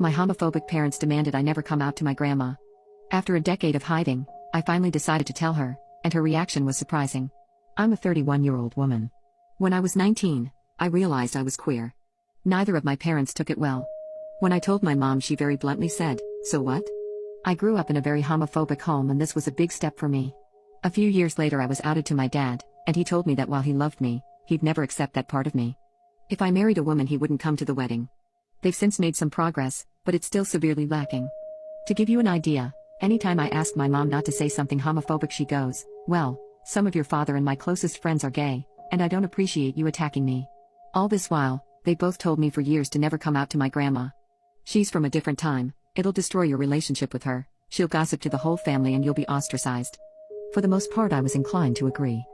My homophobic parents demanded I never come out to my grandma. After a decade of hiding, I finally decided to tell her, and her reaction was surprising. I'm a 31-year-old woman. When I was 19, I realized I was queer. Neither of my parents took it well. When I told my mom, she very bluntly said, "So what?" I grew up in a very homophobic home, and this was a big step for me. A few years later, I was outed to my dad, and he told me that while he loved me, he'd never accept that part of me. If I married a woman, he wouldn't come to the wedding. They've since made some progress, but it's still severely lacking. To give you an idea, anytime I ask my mom not to say something homophobic, she goes, "Well, some of your father and my closest friends are gay, and I don't appreciate you attacking me." All this while, they both told me for years to never come out to my grandma. She's from a different time, it'll destroy your relationship with her, she'll gossip to the whole family and you'll be ostracized. For the most part, I was inclined to agree.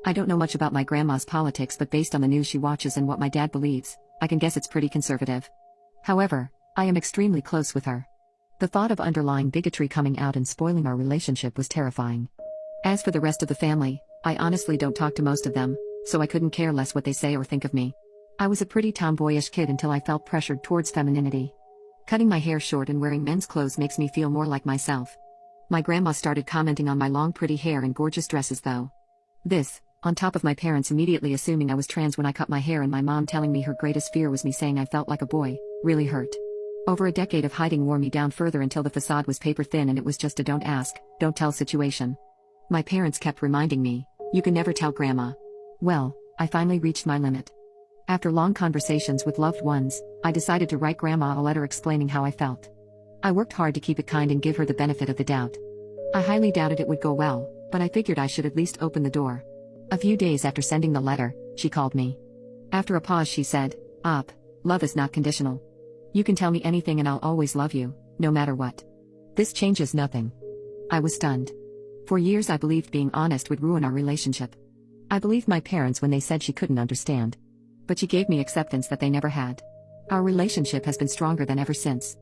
I don't know much about my grandma's politics, but based on the news she watches and what my dad believes, I can guess it's pretty conservative. However, I am extremely close with her. The thought of underlying bigotry coming out and spoiling our relationship was terrifying. As for the rest of the family, I honestly don't talk to most of them, so I couldn't care less what they say or think of me. I was a pretty tomboyish kid until I felt pressured towards femininity. Cutting my hair short and wearing men's clothes makes me feel more like myself. My grandma started commenting on my long pretty hair and gorgeous dresses though. This, on top of my parents immediately assuming I was trans when I cut my hair and my mom telling me her greatest fear was me saying I felt like a boy, really hurt. Over a decade of hiding wore me down further until the facade was paper thin and it was just a don't ask, don't tell situation. My parents kept reminding me, "You can never tell grandma." Well, I finally reached my limit. After long conversations with loved ones, I decided to write grandma a letter explaining how I felt. I worked hard to keep it kind and give her the benefit of the doubt. I highly doubted it would go well, but I figured I should at least open the door. A few days after sending the letter, she called me. After a pause, she said, "Love is not conditional. You can tell me anything and I'll always love you, no matter what. This changes nothing." I was stunned. For years I believed being honest would ruin our relationship. I believed my parents when they said she couldn't understand. But she gave me acceptance that they never had. Our relationship has been stronger than ever since.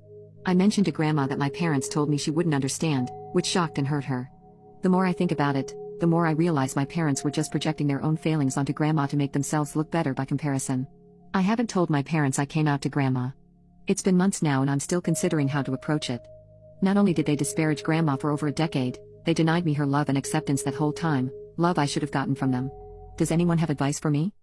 I mentioned to grandma that my parents told me she wouldn't understand, which shocked and hurt her. The more I think about it, the more I realize my parents were just projecting their own failings onto grandma to make themselves look better by comparison. I haven't told my parents I came out to grandma. It's been months now and I'm still considering how to approach it. Not only did they disparage grandma for over a decade, they denied me her love and acceptance that whole time, love I should have gotten from them. Does anyone have advice for me?